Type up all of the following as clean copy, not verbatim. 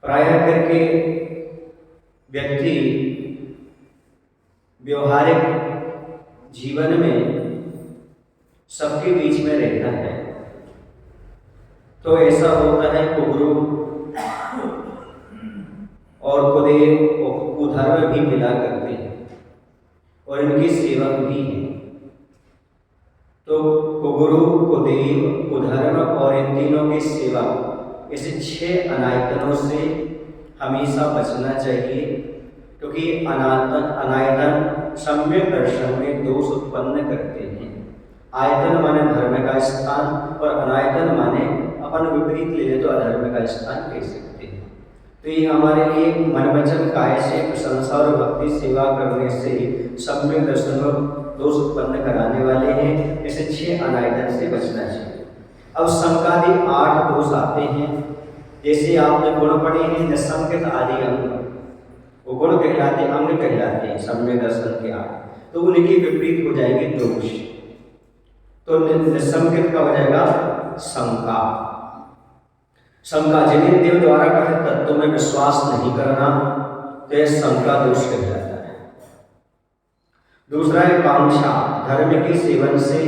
प्रायः करके व्यक्ति व्यवहारिक जीवन में सबके बीच में रहता है, तो ऐसा होता है कुगुरु और कुदेव और कुधर्म भी मिला करते हैं और इनकी सेवक भी हैं। तो कुगुरु, कुदेव, कुधर्म और इन तीनों की सेवा, इस 6 अनायतनों से हमेशा बचना चाहिए, क्योंकि अनायतन सम्यक दर्शन में दोष उत्पन्न करते हैं। आयतन माने धर्म का स्थान और अनायतन माने अपन विपरीत ले ले तो अधर्म का स्थान कह सकते हैं। तो ये हमारे लिए मन वचन काया से प्रशंसा और भक्ति सेवा करने से सम्यक दर्शन में दोष उत्पन्न कराने वाले हैं। इसे 6 अनायतन से बचना चाहिए। अब संकादि 8 दोष आते हैं। जैसे आपने गुण पढ़े हैं, निसंकित आदि अंग, वो गुण कहलाते हैं, अंग कहलाते हैं सम्यक दर्शन के 8, तो उनकी विपरीत हो जाएगी दोष। तो निसंकित का हो जाएगा शंका। शंका जिन्हें देव द्वारा कथित तत्वों में विश्वास नहीं करना, तो यह शंका दोष कहलाता है। दूसरा है कांक्षा, धर्म के सेवन से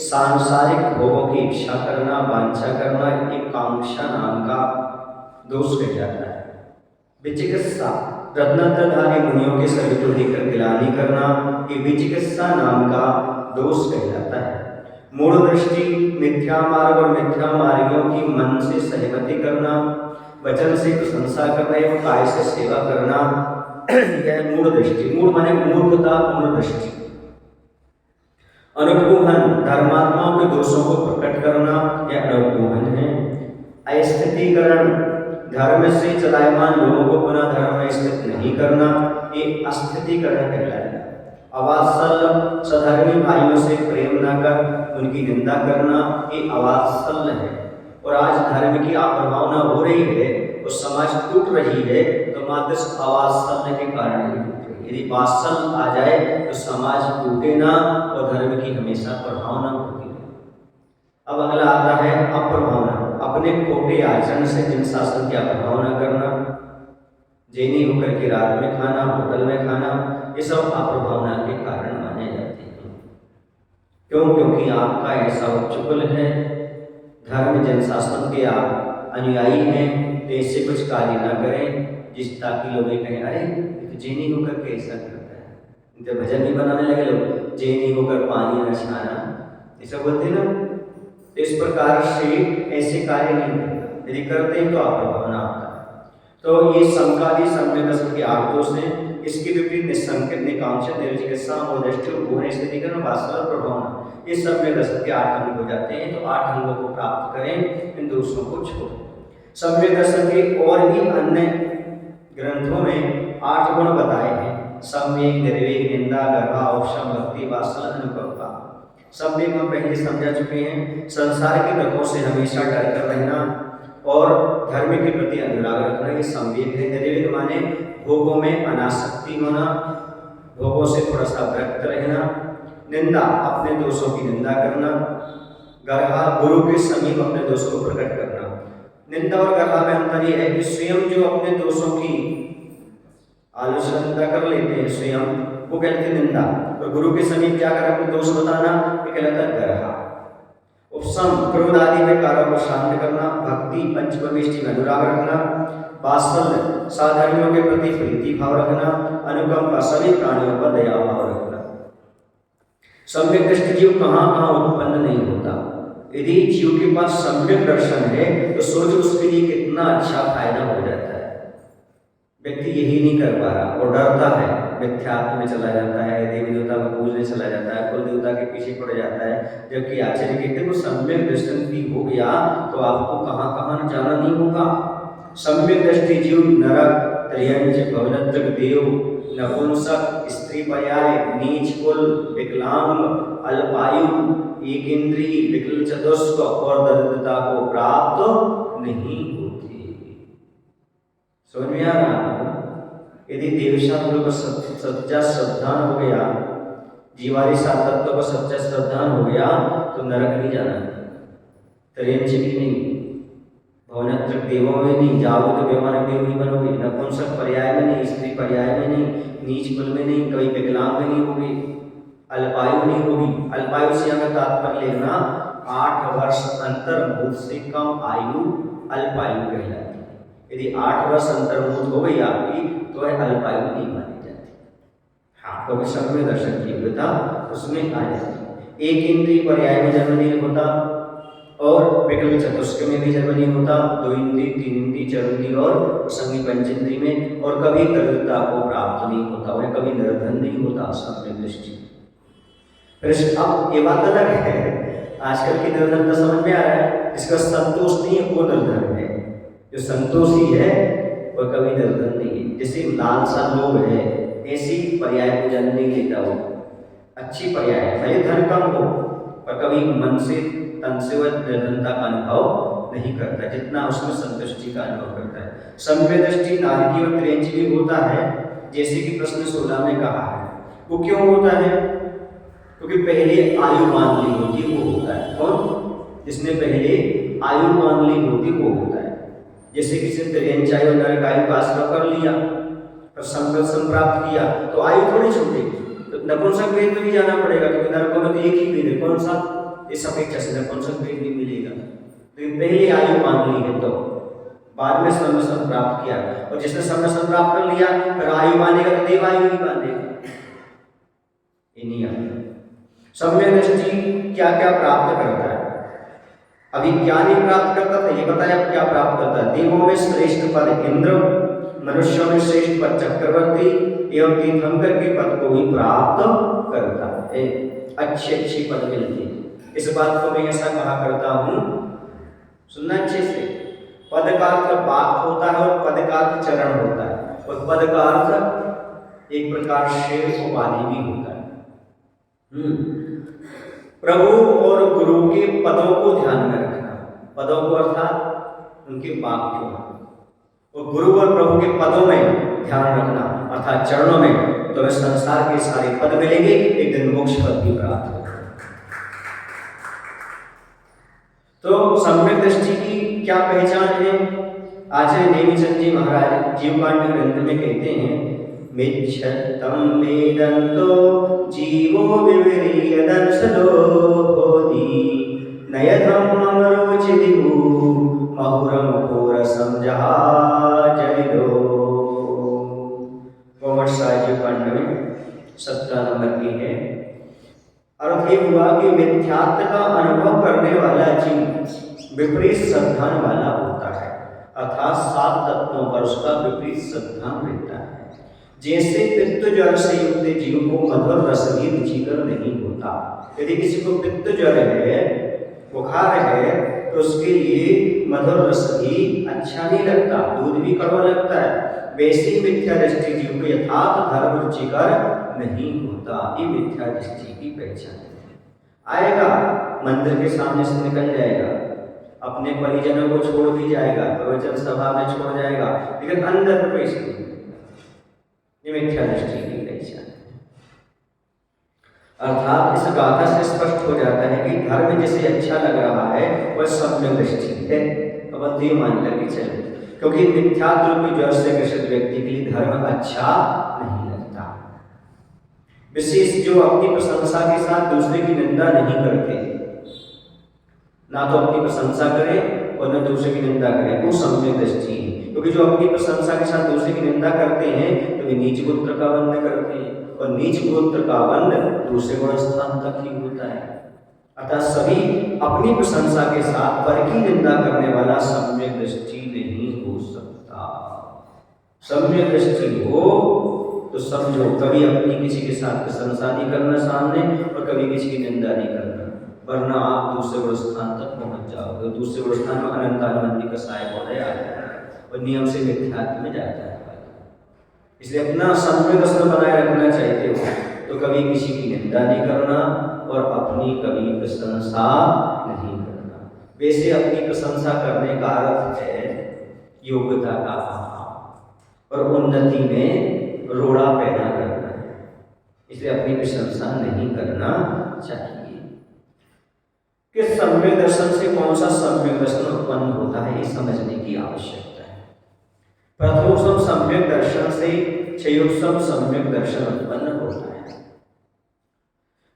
सांसारिक भोगों की इच्छा करना, वांछा करना, एक कांक्षा नाम का दोष कहलाता है। विचिकित्सा, रत्नात्रधारी मुनियों के शरीर को लेकर गिलानी करना, ये विचिकित्सा नाम का दोष कहलाता है। मूढ़ दृष्टि, मिथ्या मार्ग और मिथ्या मार्गियों की मन से सहमति करना, वचन से प्रशंसा करना एवं काय से सेवा करना, यह मूढ़ दृष्टि। मूढ़ माने मूर्खता, मूढ़ दृष्टि। अनुग्रहण, धर्मात्माओं के दोषों को प्रकट करना, यह अनुग्रहण है। अस्थितीकरण, धर्म से चलायमान लोगों को पुनः धर्म में स्थित नहीं करना, ये अस्थितीकरण कहलाएगा। अवात्सल्य, सधर्मी भाइयों से प्रेम न कर उनकी निंदा करना, ये अवात्सल्य है। और आज धर्म की अप्रभावना हो रही है और समाज टूट रही है, तो मात्र अवात्सल्य के कारण ही टूट रही है। यदि वात्सल्य आ जाए तो समाज टूटे ना और धर्म की हमेशा प्रभावना होती है। अब अगला आता है अप्रभावना, अपने खोटे आचरण से जिन शासन की अप्रभावना करना, जैनी होकर के रात में खाना, होटल में खाना, ये सब अप्रभावना के कारण माने जाते हैं। क्यों? क्योंकि आपका ऐसा उपचुकल है, धर्म जन शासन के आप अनुयायी हैं, तो ऐसे कुछ कार्य ना करें जिस ताकि लोग ये कहें अरे ये तो जैनी होकर के ऐसा करता है। तो भजन नहीं बनाने लगे लोग, जैनी होकर पानी न छाना, ऐसा बोलते ना। तो इस प्रकार से ऐसे कार्य नहीं करना, यदि करते हैं तो अप्रभावना आता है। तो ये संकादि सम्यक दर्शन के 8 दोष हैं। इसके विपरीत निसंकित, निकांक्षित, निर्चिकित्सा और दृष्टि और स्थितिकरण, वात्सल्य, प्रभावना, ये सम्यक दर्शन के 8 अंग हो जाते हैं। तो 8 अंगों को प्राप्त करें, इन दोषों को छोड़ें। सम्यक दर्शन के और भी अन्य ग्रंथों में 8 गुण बताए हैं। सम्यक, निर्वेग, निंदा, गर्भा, औषम, भक्ति, वात्सल्य, अनुकंपा। सम्यक हम पहले समझा चुके हैं, संसार की गतों से हमेशा डर कर रहना और धर्म के प्रति अनुराग रखना, ये सम्यक है। निर्वेग माने भोगों में अनासक्ति होना, भोगों से थोड़ा सा विरक्त रहना। निंदा, अपने दोषों की निंदा करना। गर्हा, गुरु के समीप अपने दोषों को प्रकट करना। निंदा और गर्हा में अंतर यह है कि स्वयं जो अपने दोषों की आलोचना कर लेते हैं स्वयं, वो कहते हैं निंदा, और गुरु के समीप जाकर अपने दोष बताना, ये कहलाता है गर्हा। उपशम, क्रोध आदि में कारों को शांत करना। भक्ति, पंचपरमेष्टि में अनुराग रखना। वात्सल्य, साधर्मियों के प्रति प्रीति भाव रखना। अनुकंपा, सभी प्राणियों पर दया भाव रखना। सम्यक दृष्टि जीव कहाँ कहाँ उत्पन्न नहीं होता। यदि जीव के पास सम्यक दर्शन है तो सोचो उसके लिए कितना अच्छा फायदा हो जाता है। व्यक्ति यही नहीं कर पा रहा और डरता है, मिथ्यात्व में चला जाता है, देवी देवता को पूजने चला जाता है, कुल देवता के पीछे पड़ जाता है। जबकि आचार्य कहते हैं सम्यक दर्शन भी हो गया तो आपको कहाँ कहाँ जाना नहीं होगा। सम्यक दृष्टि जीव नरक, त्रयंच, भवनत्रक देव, नपुंसक, स्त्री पर्याय, नीच कुल, विकलांग, अल्पायु, एक इंद्रिय, विकल चतुष्क और दरिद्रता को प्राप्त नहीं होते। समझ में आ रहा? यदि देवशास्त्र को सच्चा श्रद्धान हो गया, जीवारी सात तत्व को सच्चा श्रद्धान हो गया तो नरक नहीं जाना, त्रयंच भी नहीं, भवनत्र देवों में नहीं, जाओ तो बेमान देव ही बनोगे। नपुंसक पर्याय में नहीं, स्त्री पर्याय में नहीं, नीच कुल में नहीं, कभी विकलांग नहीं होगी, अल्पायु नहीं होगी। अल्पायु से हमें तात्पर्य लेना 8 वर्ष अंतर्मुख से कम आयु अल्पायु कहलाती है। यदि 8 वर्ष अंतर्मुख हो गई आपकी तो वह अल्पायु नहीं मानी जाती। हाँ, क्योंकि समय दर्शन की योग्यता उसमें आ जाती है। एक इंद्रिय पर्याय में जन्म नहीं होता और विकल्प चतुष्क में भी जन्म नहीं होता, 2 इंद्रिय, 3 इंद्रिय, 4 इंद्रिय और संगी पंचेंद्रिय में, और कभी दरिद्रता को प्राप्त नहीं होता, वह कभी निर्धन नहीं होता सम्यक दृष्टि। फिर अब ये बात अलग है, आजकल की निर्धनता समझ में आ रहा है, इसका संतोष नहीं है वो निर्धन है, जो संतोषी है वह कभी निर्धन नहीं है। जैसे लालसा लोभ है, ऐसी पर्याय को जन्म नहीं लेता, वो अच्छी पर्याय है, भले धन कम हो पर कभी मन से तन से वह निर्धनता का अनुभव नहीं करता, जितना उसमें संतुष्टि का अनुभव करता है। सम्यक दृष्टि नारकी और त्रियंची भी होता है, जैसे कि प्रश्न 16 में कहा है। वो क्यों होता है? क्योंकि पहले आयु मान ली होती वो होता है। कौन? जिसने पहले आयु मान ली होती वो होता है। जैसे किसी त्रियंचायु और नरकायु का आश्रय कर लिया और संकल्प प्राप्त किया तो आयु थोड़ी छूटेगी, तो नपुंसक वेद में भी जाना पड़ेगा, क्योंकि नरकों में तो एक ही वेद है, कौन सा? इस अपेक्षा से नपुंसक वेद भी मिलेगा। लेकिन पहले आयु मान ली है तो बाद में संवसन प्राप्त किया, और जिसने संवसन प्राप्त कर लिया फिर आयु मानेगा तो देवायु ही मानेगा। ये नियम सम्यक दृष्टि क्या क्या प्राप्त करता है? अभी क्या नहीं प्राप्त करता था ये बताया, अब क्या प्राप्त करता है? देवों में श्रेष्ठ पद इंद्र, मनुष्यों में श्रेष्ठ पद चक्रवर्ती एवं तीर्थंकर के पद को भी प्राप्त करता है। अच्छी पद मिलती है। इस बात को मैं ऐसा कहा करता हूँ, सुनना अच्छे से, पद का अर्थ वाक होता है और पद का अर्थ चरण होता है, और पद का अर्थ एक प्रकार से उपाधि भी होता है। प्रभु और गुरु के पदों को ध्यान में रखना, पदों को अर्थात उनके वाक्यों, और गुरु और प्रभु के पदों में ध्यान रखना अर्थात चरणों में, तो संसार के सारे पद मिलेंगे, एक दिन मोक्ष पद भी प्राप्त होगा। तो सम्यक दृष्टि की क्या पहचान है? आचार्य नेमिचंद जी महाराज जीवकांड ग्रंथ में कहते हैं, मिच्छतं वेदन्तो जीवो विविर्यदंसदो होति नयधं मम रोचिदिगु महुरम घोरसं जहाजरिदो। कोमट साहित्य कांड में 17 नंबर की है। अर्थ ये हुआ कि मिथ्यात्व का अनुभव करने वाला जीव विपरीत श्रद्धान वाला होता है, अर्थात 7 तत्वों पर उसका विपरीत श्रद्धान रहता है। जैसे पित्त ज्वर से युक्त जीव को मधुर रस भी रुचिकर नहीं होता। यदि किसी को पित्त ज्वर है, बुखार है, तो उसके लिए मधुर रस भी अच्छा नहीं लगता, दूध भी कड़वा लगता है। वैसे मिथ्या दृष्टि जीव को यथार्थ धर्म रुचिकर नहीं होता। ये मिथ्या दृष्टि की पहचान है। आएगा मंदिर के सामने से निकल जाएगा, अपने परिजनों को छोड़ भी जाएगा, प्रवचन सभा में छोड़ जाएगा, लेकिन अंदर प्रवेश नहीं। ये मिथ्या दृष्टि की पहचान है। अर्थात इस गाथा से स्पष्ट हो जाता है कि धर्म जिसे अच्छा लग रहा है वह सम्यक दृष्टि है। अब ये मान करके चले, क्योंकि मिथ्यात्व के ज्वर से ग्रसित व्यक्ति के लिए धर्म अच्छा नहीं लगता। विशेष जो अपनी प्रशंसा के साथ दूसरे की निंदा नहीं करते, ना तो अपनी प्रशंसा करें और न दूसरे की निंदा करें, वो सम्यक दृष्टि है। क्योंकि जो अपनी प्रशंसा के साथ दूसरे की निंदा करते हैं तो वे नीच गोत्र का बंध करते हैं, और नीच गोत्र का बंध दूसरे गुण स्थान तक ही होता है। अतः सभी अपनी प्रशंसा के साथ पर की निंदा करने वाला सम्यक दृष्टि नहीं हो सकता। सम्यक दृष्टि हो तो समझो, कभी अपनी किसी के साथ प्रशंसा नहीं करना सामने, और कभी किसी की निंदा नहीं करना, वरना आप दूसरे गुण स्थान तक पहुंच जाओगे। दूसरे गुण स्थान में अनंतानुबंधी का सहायक होने आ जाता है और नियम से मिथ्यात्व में जाता है। इसलिए अपना सम्यक दर्शन बनाए रखना चाहते हो तो कभी किसी की निंदा नहीं करना और अपनी कभी प्रशंसा नहीं करना। वैसे अपनी प्रशंसा करने का अर्थ है योग्यता का अभाव और उन्नति में रोड़ा पैदा करना है। इसलिए अपनी प्रशंसा नहीं करना चाहिए। कि सम्यक दर्शन से कौन सा सम्यक दर्शन उत्पन्न होता है, ये समझने की आवश्यकता है। प्रथमोपम सम्यक दर्शन से क्षयोपम सम्यक दर्शन उत्पन्न होता है।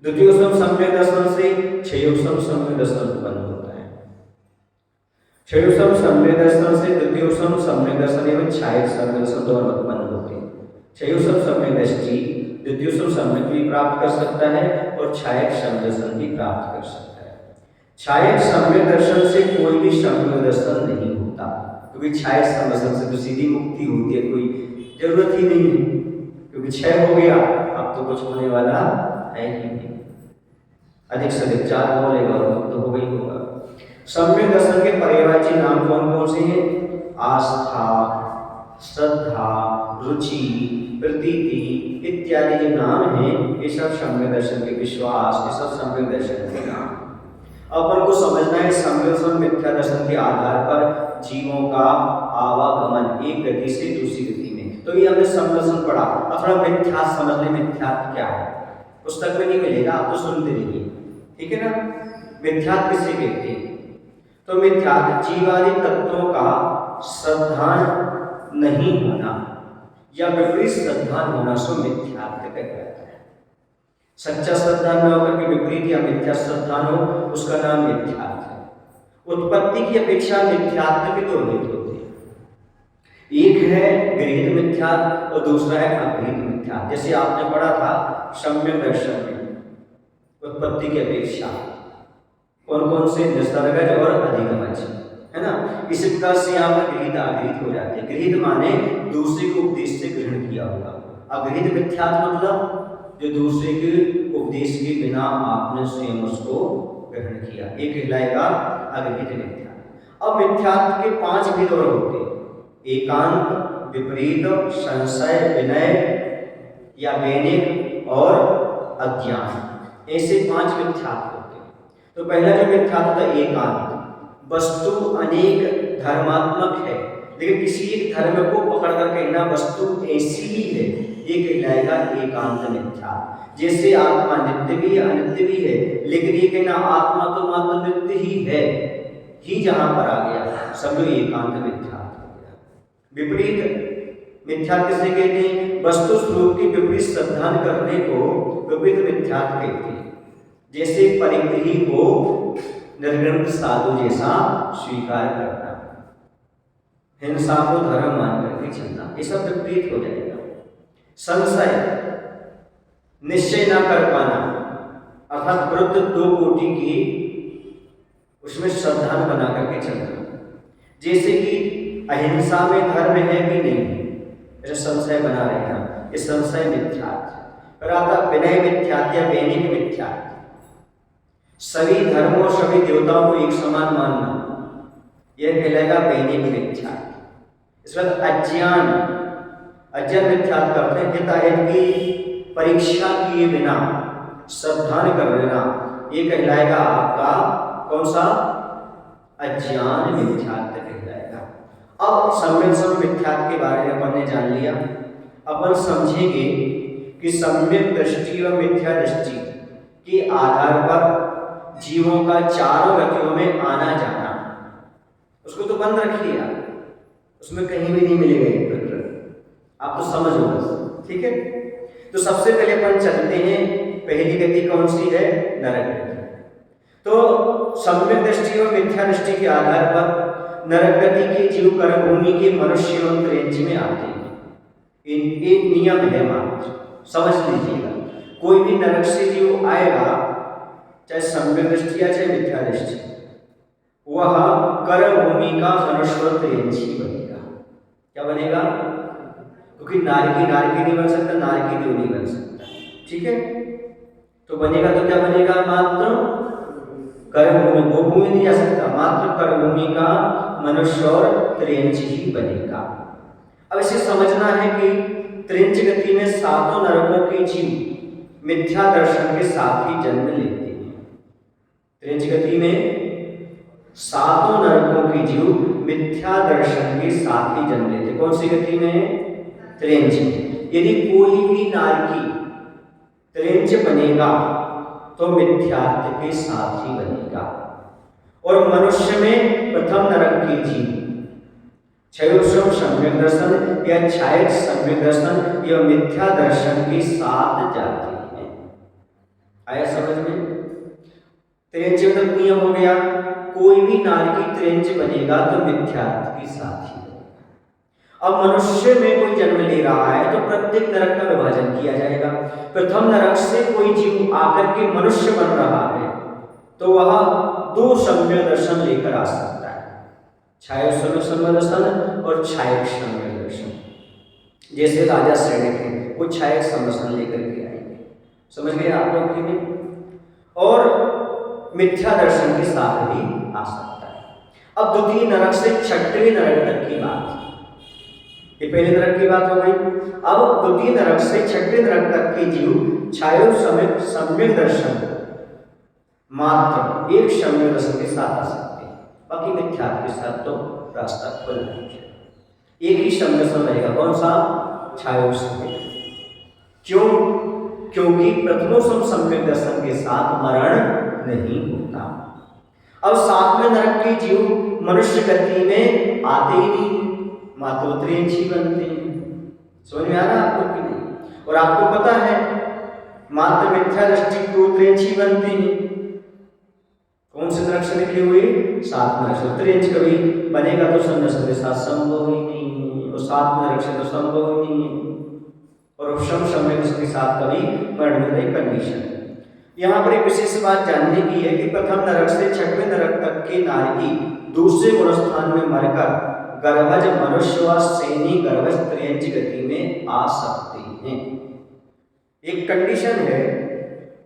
द्वितीयोपम सम्यक दर्शन से क्षयोपम सम्यक दर्शन उत्पन्न होता है। क्षयोपम सम्यक दर्शन से द्वितीयोपम सम्यक दर्शन एवं छायक सम्यक दर्शन दोनों उत्पन्न होते हैं। क्षयोपम सम्यक दृष्टि द्वितीयोपम सम्यक भी प्राप्त कर सकता है और छायक सम्यक दर्शन भी प्राप्त कर सकता है। छायक सम्यक दर्शन से कोई भी सम्यक दर्शन नहीं होता, क्योंकि छायक सम्यक दर्शन से तो सीधी मुक्ति होती है, कोई जरूरत ही नहीं है, क्योंकि क्षय हो गया, अब तो कुछ होने वाला है ही नहीं। अधिक से अधिक 4 बोलेगा और मुक्त हो गई होगा। सम्यक दर्शन के पर्यायवाची नाम कौन कौन से हैं? आस्था, श्रद्धा, रुचि, प्रतीति इत्यादि जो नाम हैं, ये सब सम्यक दर्शन के विश्वास, ये सब सम्यक दर्शन के नाम। अपन को समझना है सम्यक दर्शन मिथ्या दर्शन के आधार पर जीवों का आवागमन एक गति से दूसरी गति में। तो ये हमने सम्यक दर्शन पढ़ा। अब थोड़ा मिथ्या समझ लें, मिथ्या क्या है, पुस्तक में नहीं मिलेगा, आप तो सुनते रहिए, ठीक है ना। मिथ्यात्व किसे कहते हैं? तो मिथ्यात्व जीवादि तत्वों का श्रद्धान नहीं होना या विपरीत श्रद्धान होना सो मिथ्यात्व कहलाता है। सच्चा श्रद्धान न होकर के विपरीत या मिथ्या श्रद्धान हो, उसका नाम मिथ्यात्व है। उत्पत्ति की अपेक्षा मिथ्यात्व के 2 भेद होते हैं। एक है गृहीत मिथ्यात्व और दूसरा है अगृहीत मिथ्यात्व। जैसे आपने पढ़ा था सम्यक दर्शन में उत्पत्ति की अपेक्षा कौन कौन से निसर्गज और अधिगमज, है ना। इसी प्रकार से यहाँ पर गृहीत अगृहीत हो जाते हैं। गृहीत माने दूसरे के उपदेश से ग्रहण किया हुआ, अगृहीत मिथ्यात्व मतलब जो दूसरे के उपदेश के बिना आपने स्वयं उसको ग्रहण किया, ये कहलाएगा अगृहीत मिथ्यात्व। अब मिथ्यात्व के 5 भेद और होते हैं। एकांत, विपरीत, संशय, विनय या वैनिक और अज्ञान, ऐसे 5 मिथ्यात्व होते हैं। तो पहला जो मिथ्यात्व था एकांत, वस्तु अनेक धर्मात्मक है लेकिन किसी एक धर्म को पकड़ कर कहना वस्तु ऐसी ही है, ये कहलाएगा एकांत मिथ्यात्व। जैसे आत्मा नित्य भी है अनित्य भी है, लेकिन ये कहना आत्मा तो मात्र नित्य ही है, ही जहां पर आ गया समझो एकांत मिथ्यात्व हो गया। विपरीत मिथ्यात्व किसे कहते हैं? वस्तु स्वरूप की विपरीत श्रद्धा करने को विपरीत मिथ्यात्व कहते हैं। जैसे परिग्रही को निर्ग्रंथ साधु जैसा स्वीकार करना, हिंसा को धर्म मान करके चलना, ये सब विपरीत हो जाएगा। संशय, निश्चय न कर पाना, अर्थात विरुद्ध 2 कोटि की उसमें श्रद्धा बना करके चलना। जैसे कि अहिंसा में धर्म है कि नहीं, ऐसा संशय बना रहना, ये संशय मिथ्यात्व। फिर आता विनय मिथ्यात्व या वैनिक मिथ्यात्व, सभी धर्मों और सभी देवताओं को एक समान मानना, यह कहलाएगा वैनिक मिथ्यात्व। इस वक्त अज्ञान मिथ्यात्व करते हैं, हिताहित की परीक्षा किए बिना श्रद्धा कर लेना, ये कहलाएगा आपका कौन सा? अज्ञान मिथ्यात्व कहलाएगा। अब सम्यक मिथ्यात्व के बारे में अपन ने जान लिया। अपन समझेंगे कि सम्यक दृष्टि व मिथ्या दृष्टि के आधार पर जीवों का चारों गतियों में आना जाना, उसको तो बंद रखिए आप, उसमें कहीं भी नहीं मिलेगा ये प्रकरण, आप तो समझ लो बस, ठीक है। तो सबसे पहले अपन चलते हैं, पहली गति कौन सी है? नरक गति। तो सम्यक दृष्टि और मिथ्या दृष्टि के आधार पर नरक गति के जीव कर्मभूमि के मनुष्य एवं त्रेंच में आते हैं। एक नियम है मात्र, समझ लीजिएगा। कोई भी नरक से जीव आएगा, चाहे सम्यक दृष्टि या चाहे मिथ्या दृष्टि, वह कर्मभूमि का मनुष्य त्रेंची बनेगा। क्या बनेगा? क्योंकि नारकी नहीं बन सकता, नारकी देव नहीं बन सकता, ठीक है। तो बनेगा तो क्या बनेगा? मात्र कर्मभूमि, भोगभूमि नहीं जा सकता, मात्र कर्मभूमि का मनुष्य और त्रेंच ही बनेगा। अब इसे समझना है कि त्रेंच गति में 7 नरकों के जीव मिथ्या दर्शन के साथ ही जन्म लेते हैं। त्रेंच गति में 7 नरकों के जीव मिथ्या दर्शन के साथ ही जन्म लेते। कौन सी गति में? त्रेंच में। यदि कोई भी नारकी त्रेंच बनेगा तो मिथ्यात्व के साथ ही बनेगा। और मनुष्य में प्रथम नरक के जीव क्षयोश्रम सम्यक दर्शन या छायक सम्यक दर्शन या मिथ्या दर्शन के साथ जाते हैं। आया समझ में? त्रेंच मतलब नियम हो गया, कोई भी नारकी त्रेंच बनेगा तो मिथ्यात्व के साथ ही बनेगा। अब मनुष्य में कोई जन्म ले रहा है तो प्रत्येक नरक का विभाजन किया जाएगा। प्रथम नरक से कोई जीव आकर के मनुष्य बन रहा है तो वह दो सम्यक दर्शन लेकर आ सकता है, छायोश्रम सम्यक दर्शन और छायक सम्यक दर्शन। जैसे राजा सैनिक है वो छायक सम्यक दर्शन लेकर के आएंगे, समझ गए आप लोग कि नहीं? और मिथ्या दर्शन के साथ भी आ सकता है। अब द्वितीय नरक से छठवें नरक तक की बात, ये पहले नरक की बात हो गई। अब द्वितीय नरक से छठवें नरक तक के जीव छायो समेत सम्यक दर्शन मात्र एक सम्यक दर्शन के साथ आ सकते हैं, बाकी मिथ्या के साथ तो रास्ता खुल नहीं है। एक ही सम्यक दर्शन रहेगा, कौन सा? छायो सम्यक। क्यों? क्योंकि प्रथमोसम सम्यक दर्शन के साथ मरण नहीं होता। अब सातवें नरक के जीव मनुष्य गति में आते ही नहीं, मात्र त्रेंची बनते हैं। समझ में आ रहा आपको कि नहीं? और आपको पता है मात्र मिथ्या दृष्टि को त्रेंची बनते हैं। कौन से नरक से निकले हुए? सात नरक से। त्रेंच कभी बनेगा तो संदर्शन के साथ संभव ही नहीं है, और सात नरक से तो संभव ही नहीं है। और उपशम सम्यक के साथ कभी मरण नहीं कंडीशन। यहाँ पर एक विशेष बात जानने की है कि प्रथम नरक से छठवें नरक तक के नारकी दूसरे गुणस्थान में मरकर गर्भज मनुष्य व सैनी गर्भज त्रेंच गति में आ सकते हैं। एक कंडीशन है,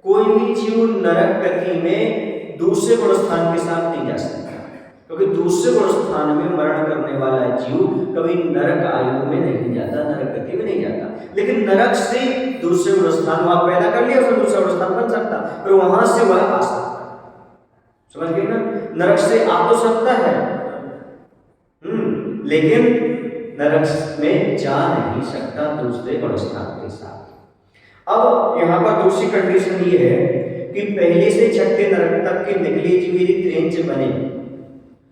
कोई भी जीव नरक गति में दूसरे गुणस्थान के साथ नहीं जा सकता, क्योंकि दूसरे गुणस्थान में मरण करने वाला जीव कभी नरक आयु में नहीं जाता, नरक गति में नहीं जाता। लेकिन नरक से दूसरे गुणस्थान वहां पैदा कर लिया, फिर दूसरा गुणस्थान बन सकता, फिर वहां से वह आ सकता। समझ गए ना? नरक से आ तो सकता है, लेकिन नरक में जा नहीं सकता दूसरे गुणस्थान के साथ। अब यहाँ पर दूसरी कंडीशन ये है कि पहले से छठे नरक तक के निकले जीव यदि त्रेंच बने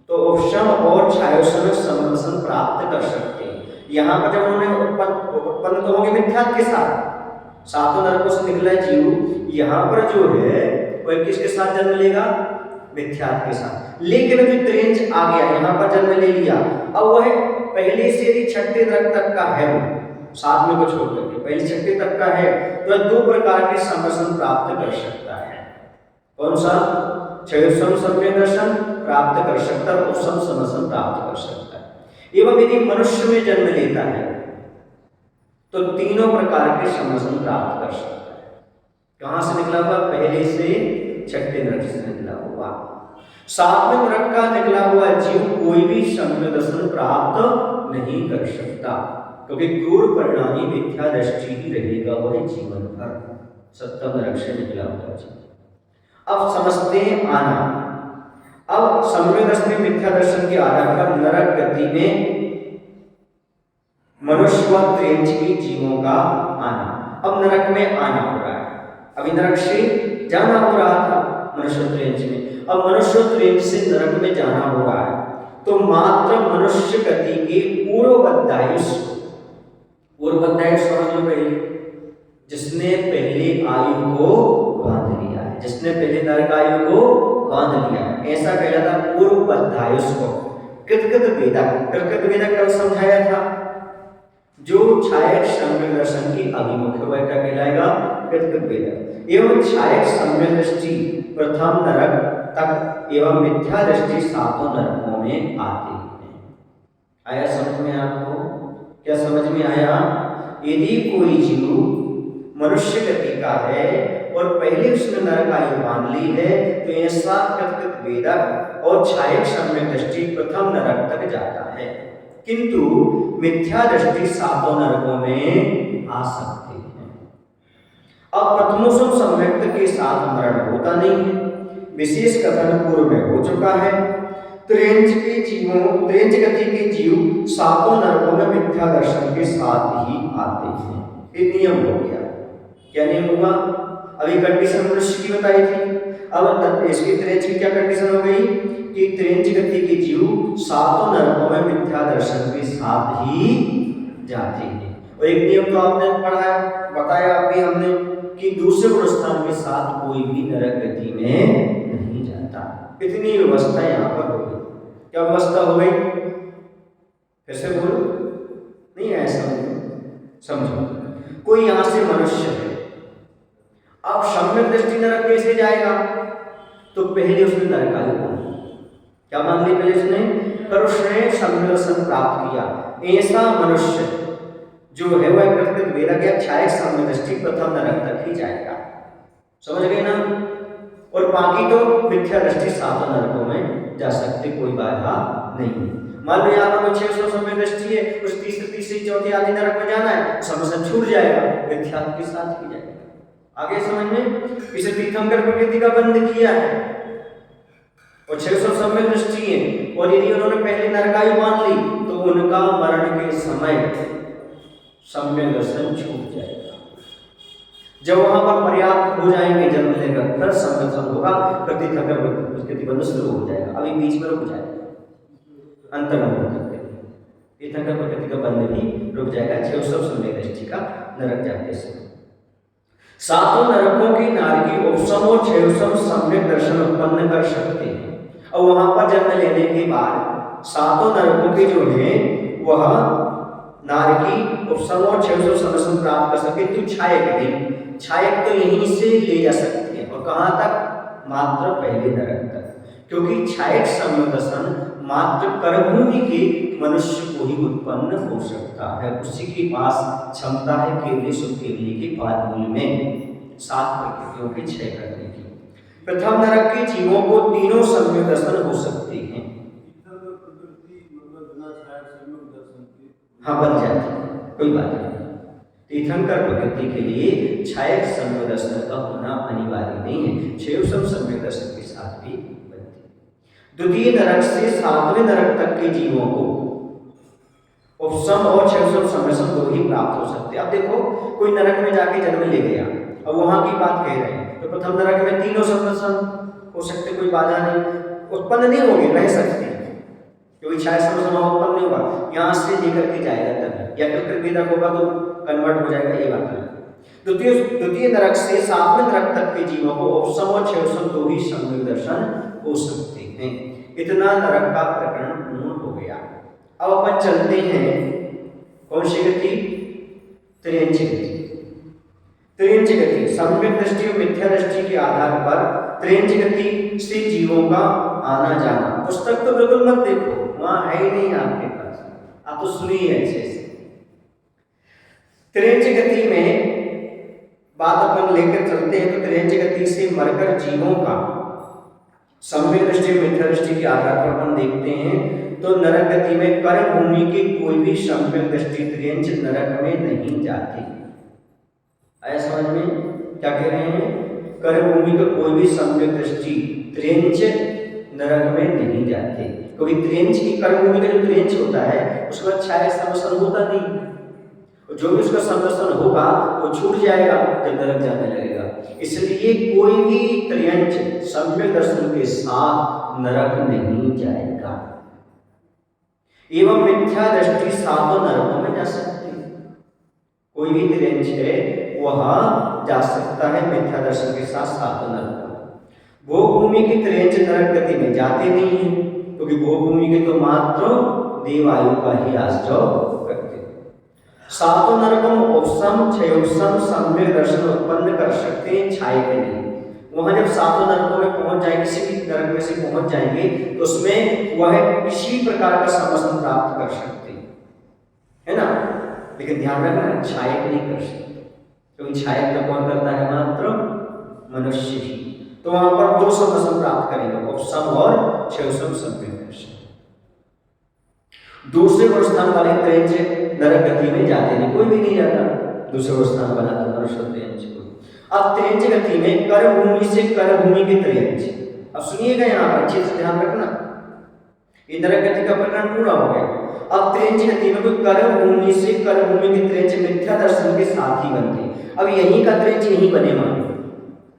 तो उपशम और छायोश्रम समदर्शन प्राप्त कर सकते हैं। यहाँ पर जब उन्होंने उत्पन्न तो होंगे मिथ्या के साथ, सातों नरकों से निकला जीव यहाँ पर जो है वह किसके साथ जन्म लेगा? मिथ्यात्व के साथ। लेकिन अभी त्रेंच आ गया, यहाँ पर जन्म ले लिया, अब वह पहले से यदि छठे नरक तक का है, सात में को छोड़ करके पहले छठे तक का है, तो दो प्रकार के समदर्शन प्राप्त कर सकता है। कौन सा? क्षयोश्रम सम्यक दर्शन प्राप्त कर सकता है, उपशम समदर्शन प्राप्त कर सकता है। एवं यदि मनुष्य में जन्म लेता है तो तीनों प्रकार के समदर्शन प्राप्त कर सकता है। कहां से निकला हुआ? पहले से छठे नरक से निकला हुआ। सातवें नरक का निकला हुआ जीव कोई भी सम्यक दर्शन प्राप्त नहीं कर सकता, क्योंकि क्रूर परिणामी मिथ्या दृष्टि ही रहेगा वह जीवन भर। सप्तम नरक से निकला हुआ जीव। अब समझते हैं आना। अब सम्यक दर्शन में मिथ्या दर्शन के आधार पर नरक गति में मनुष्य व त्रेंच के जीवों का आना। अब नरक में आना हो रहा है, अभी नरक से जाना हो रहा था मनुष्य त्रेंच में, अब मनुष्य त्रेंच से नरक में जाना हो रहा है, तो मात्र मनुष्य गति के पूर्वबद्धायुष समझ लो पहले, जिसने पहले आयु को बांध लिया है, जिसने पहले नरक आयु को बांध लिया है, ऐसा कहलाता पूर्वबद्धायुष को। कृतकृत वेदक, कृतकृत वेदक कल समझाया था, जो छायक सम्यक दर्शन की अभिमुख वह क्या कहलाएगा? कृतकृत वेदक। एवं छायक सम्यक दृष्टि प्रथम नरक तक एवं मिथ्या दृष्टि सातों नरकों में आती है। आया समझ में आपको? क्या समझ में आया? यदि कोई जीव मनुष्य गति का है और पहले उसने नरक आयु बांध ली है तो ऐसा कृतकृत वेदक और छायक सम्यक दृष्टि प्रथम नरक तक जाता है, किंतु मिथ्या दृष्टि सातों नरकों में आ सकती है। अब प्रथमोसम सम्यक्त के साथ मरण होता नहीं है, विशेष कथन पूर्व में हो चुका है। त्रेंच गति के जीव सातों नरकों में मिथ्या दर्शन के साथ ही आते हैं। ये नियम हो गया। क्या नियम हुआ? अभी कंडीशन मनुष्य की बताई थी। अब इसकी त्रेंच की क्या कंडीशन हो गई कि त्रेंच गति के जीव सातों नरकों में मिथ्या दर्शन के साथ ही जाते हैं। और एक नियम तो आपने पढ़ा है, बताया अभी हमने कि दूसरे पुरस्कार के साथ कोई भी नरक गति में नहीं जाता। इतनी व्यवस्था यहाँ पर हो गई। क्या व्यवस्था हो गई? कैसे बोलो? नहीं है समझो। कोई यहाँ से मनुष्य है, अब सम्यक दृष्टि नरक कैसे जाएगा? तो पहले उसने नरकायु मान क्या मान ली? पहले उसने पर उसने सम्यक दर्शन प्राप्त किया। ऐसा मनुष्य जो है वह कृतकृत वैराग्य छायक सम्यक दृष्टि प्रथम नरक तक ही जाएगा। समझ गए ना? और बाकी तो मिथ्या दृष्टि सातों नरकों में जा सकते, कोई बाधा नहीं। मान लो यहाँ पर 600 सम्यक दृष्टि है, उस तीसरी चौथी आदि नरक में जाना है, समझ छूट जाएगा, मिथ्या के साथ ही जाएगा। आगे समझ में? इसे तीर्थंकर प्रकृति का बंध किया है और 600 सम्यक दृष्टि है, और यदि उन्होंने पहले नरकायु मान ली तो उनका मरण के समय सम्यक दर्शन छूट जाएगा। जब वहां पर पर्याप्त हो जाएंगे जन्म लेकर, फिर सम्यक दर्शन होगा, तीर्थंकर प्रकृति बंध शुरू हो जाएगा। अभी बीच में रुक जाएगा, अंतर में तीर्थंकर प्रकृति का बंध भी रुक जाएगा 600 सम्यक दृष्टि का नरक जाते समय। सातों नरकों की नारकी उपशम और 600 सम्यक दर्शन उत्पन्न कर सकते हैं। और वहां पर जन्म लेने के बाद सातों नरकों के जो है वह नारकी उपशम और 600 सम्यक प्राप्त कर सकते। तो छायक नहीं, छायक तो यहीं से ले जा सकते हैं, और कहां तक? मात्र पहले नरक तक, क्योंकि छायक सम्यक दर्शन मात्र कर्मभूमि के मनुष्य को ही उत्पन्न हो सकता है। उसी के पास क्षमता है केवली सुकेवली के पादमूल में 7 प्रकृतियों के क्षय करने की। प्रथम नरक के जीवों को तीनों सम्यक दर्शन हो सकते हैं। हाँ, बन जाती है, कोई बात नहीं। तीर्थंकर प्रकृति के लिए छायक सम्यक दर्शन का होना अनिवार्य नहीं है, 600 सम्यक दर्शन के साथ भी बनती है। द्वितीय नरक से 7वें नरक तक के जीवों को उपशम और 600 सम्यक दो ही प्राप्त हो सकते हैं। अब देखो, कोई नरक में जाके जन्म ले गया, अब वहां की बात कह रहे हैं, तो प्रथम नरक में तीनों सम्यक हो सकते, कोई बाधा नहीं, उत्पन्न नहीं होंगे, रह सकते हैं, क्योंकि छायक सम्यक उत्पन्न नहीं होगा, यहाँ से लेकर के जाएगा तभी, या तो कृतवेदक होगा तो कन्वर्ट हो जाएगा, ये बात है। द्वितीय नरक से 7वें नरक तक के जीवों को उपशम और 600 दो ही सम्यक दर्शन हो सकते हैं। इतना नरक का प्रकरण पूर्ण हो गया। अब अपन चलते हैं कौन सी गति? त्रियंच गति। त्रियंच गति सम्यक दृष्टि और मिथ्या दृष्टि के आधार पर त्रियंच गति से जीवों का आना जाना। पुस्तक तो बिल्कुल मत देखो, वहां है ही नहीं आपके पास, आप तो सुनिए अच्छे से। त्रियंच गति में बात अपन लेकर चलते हैं, तो त्रियंच गति से मरकर जीवों का सम्यक दृष्टि मिथ्या दृष्टि के आधार पर अपन देखते हैं, तो नरक गति में कर्म भूमि की कोई भी सम्यक दृष्टि त्रियंच नरक में नहीं जाती। आया समझ में? क्या कह रहे हैं? कर्म भूमि का कोई भी सम्यक दृष्टि त्रियंच नरक में नहीं जाते, क्योंकि त्रियंच की कर्म भूमि का जो त्रियंच होता है उसका छायक समसन होता नहीं, जो भी उसका समसन होगा वो छूट जाएगा जब नरक जाने लगेगा। इसलिए कोई भी त्रियंच सम्यक दर्शन के साथ नरक नहीं जाएगा। एवं मिथ्या दृष्टि सातों नरकों में जा सकती है। कोई भी त्रियंच है वह जा सकता है मिथ्या दर्शन के साथ सातों नरकों में। भोगभूमि की त्रियंच नरक गति में जाते नहीं है, क्योंकि भोगभूमि के तो मात्र देवायु का ही आश्रय करते हैं। सातों नरकों में उपशम 600 सम्यक दर्शन उत्पन्न कर सकते हैं, छायक नहीं। वहां जब सातों नरकों में पहुंच जाएंगे, किसी भी नरक में से पहुंच जाएंगे, तो उसमें वह इसी प्रकार का समसन प्राप्त कर सकते हैं, है ना। लेकिन ध्यान रखना, छायक नहीं कर सकते, क्योंकि छायक तो कौन करता है? मात्र मनुष्य ही। तो वहां पर 2 समसन प्राप्त करेंगे, उपशम और 600 सम्यक दर्शन। दूसरे स्थान वाले त्रियंच नरक गति में जाते नहीं, कोई भी नहीं जाता दूसरे स्थान वाला मनुष्य त्रियंच को। अब त्रियंच गति में कर्म भूमि से कर्म भूमि के त्रियंच। अब सुनिएगा, यहाँ पर अच्छे से ध्यान रखना, ये नरक गति का प्रकरण पूरा हो गया। अब त्रियंच गति में कोई कर्म भूमि से कर्म भूमि के त्रियंच मिथ्या दर्शन के साथ ही बनते। अब यहीं का त्रियंच यहीं बने माने,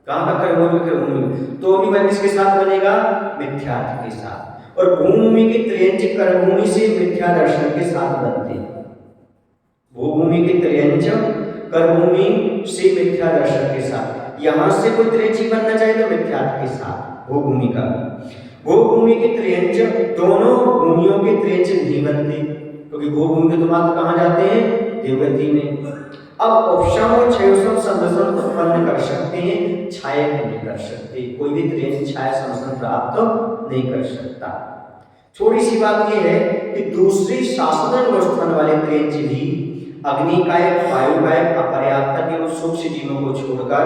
कहाँ का कर्मभूमि, कर्मभूमि, तो भी वह किसके साथ बनेगा, मिथ्यार्थ के साथ। और भूभूमि के त्रियंच कर्मभूमि से मिथ्या दर्शन के साथ बनते हैं। भूभूमि के त्रियंच कर्मभूमि से मिथ्या दर्शन के साथ, यहां से कोई त्रियंची बनना चाहे तो मिथ्यार्थ के साथ भूभूमि का। भूभूमि के त्रियंच, दोनों भूमियों के त्रियंच नहीं बनते, क्योंकि भूभूमि के तो मात्र कहाँ जाते हैं, देवगति में। अब उपशम और क्षयसम संदर्शन उत्पन्न कर सकते हैं, छायक नहीं कर सकते। कोई भी त्रियंच छाया संदर्शन प्राप्त नहीं कर सकता। थोड़ी सी बात यह है कि दूसरी शासन अवस्थान वाले त्रियंच भी अग्निकायक, वायुकायक, अपर्याप्तक एवं सूक्ष्म जीवों को छोड़कर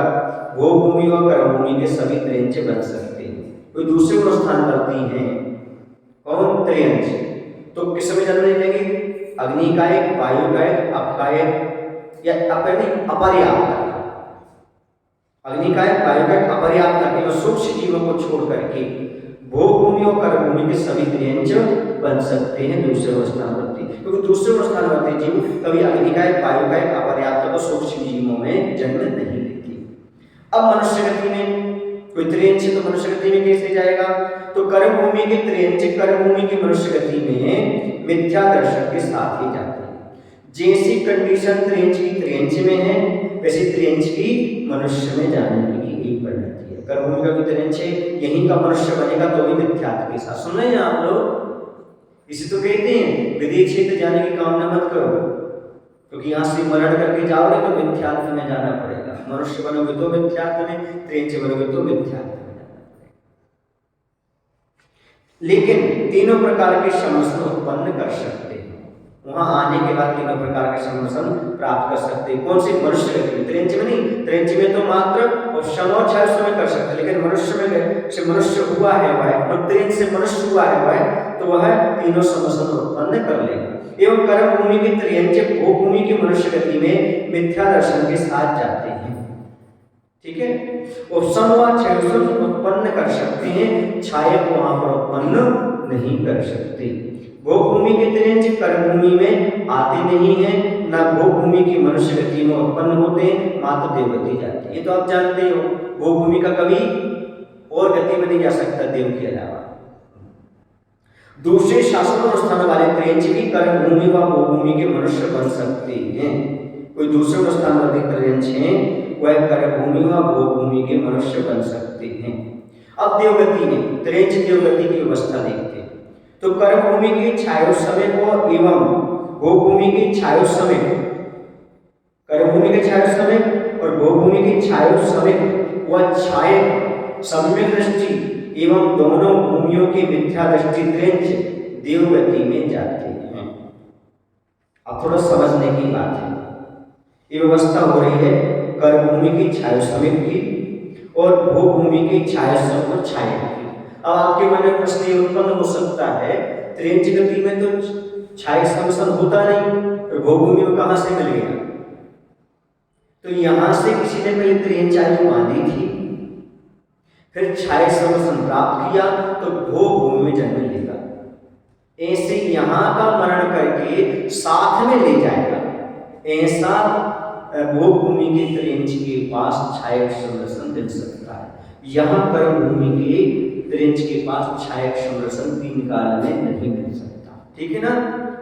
भूभूमि और कर्मभूमि के सभी त्रियंच बन सकते हैं। कोई दूसरे स्थान करती हैं कौन, त्रियंच, तो किस समय जन्म लेंगे, अग्निकायक, वायुकायक, अपकायक या अपर्याप्त, अग्निकायक, वायुकायक, अपर्याप्त एवं सूक्ष्म जीवों को छोड़ करके भूभूमि और कर्मभूमि के सभी त्रियंच बन सकते हैं दूसरे अवस्थानवर्ती, क्योंकि दूसरे अवस्थानवर्ती जीव कभी अग्निकायक, वायुकायक, अपर्याप्त और सूक्ष्म जीवों में जन्म नहीं लेती। अब मनुष्य गति में कोई त्रियंच तो मनुष्य गति में कैसे जाएगा, तो कर्मभूमि के त्रियंच कर्मभूमि की मनुष्य गति में मिथ्या दर्शन के साथ ही जाते हैं। जैसी कंडीशन त्रियंच की त्रियंच में है, वैसे त्रियंच की मनुष्य में जाने की यही परिणति है। कर्मभूमि का भी त्रियंच है, यहीं का मनुष्य बनेगा तो भी मिथ्यात्व के साथ। सुन रहे हैं आप लोग, इसे तो कहते हैं विदेश क्षेत्र जाने की कामना मत करो, क्योंकि यहाँ से मरण करके जाओगे तो मिथ्यात्व में जाना पड़ेगा। मनुष्य बनोगे तो मिथ्यात्व में, त्रियंच बनोगे तो मिथ्यात्व में जाना पड़ेगा। लेकिन तीनों प्रकार के समर्शन उत्पन्न कर सकते हैं, वहां आने के बाद तीनों प्रकार के समर्शन प्राप्त कर सकते हैं। कौन से, मनुष्य गति में, त्रियंच में नहीं। त्रियंच में तो मात्र उपशम और क्षय में कर सकते, लेकिन मनुष्य में से मनुष्य हुआ है वह, और त्रियंच से मनुष्य हुआ है वह, तो वह तीनों समर्शन उत्पन्न कर लेगा। एवं कर्मभूमि की त्रियंच भूभूमि की मनुष्य गति में मिथ्या दर्शन के साथ जाते हैं। ठीक है, उपशम व क्षय उत्पन्न कर सकते हैं, छायक वहां पर उत्पन्न नहीं कर सकते। भूभूमि के त्रियंच कर्मभूमि में आते नहीं है, न भूभूमि की मनुष्य गति में उत्पन्न होते हैं, मात्र देवगति जाती है। ये तो आप जानते हो, भूभूमि का कभी और गति में नहीं जा सकता देव के अलावा। दूसरे शासन स्थान वाले त्रियंच भी कर्मभूमि व भूभूमि के मनुष्य बन सकते हैं। कोई दूसरे स्थान वाले त्रियंच हैं, वह कर्मभूमि व भूभूमि के मनुष्य बन सकते हैं। अब देवगति में त्रियंच देवगति की व्यवस्था देखते हैं। तो कर्मभूमि की छायोसमय को एवं भूभूमि की छायोसमय, कर्मभूमि के छायोसमय और भूभूमि की छायोसमय व छायक सम्यक दृष्टि एवं दोनों भूमियों की मिथ्या दृष्टि त्रियंच देवगति में जाते हैं। अब थोड़ा समझने की बात है, ये व्यवस्था हो रही है कर्मभूमि की छायोसमय की और भूभूमि की छायोसमय और छायक की। अब आपके मन में प्रश्न ये उत्पन्न हो सकता है, त्रियंच गति में तो छायक समसन होता नहीं, तो भूभूमि में कहां से मिल गया? तो यहां से किसी ने पहले त्रियंच आयु बांधी थी, फिर छायक समसन प्राप्त किया तो भूभूमि में जन्म लेगा। ऐसे यहां का मरण करके साथ में ले जाएगा, ऐसा भूभूमि के त्रियंच के पास छायक समसन मिल सकता है। यहाँ कर्मभूमि के त्रियंच के पास छायक समरसन तीन काल में नहीं मिल सकता। ठीक है ना,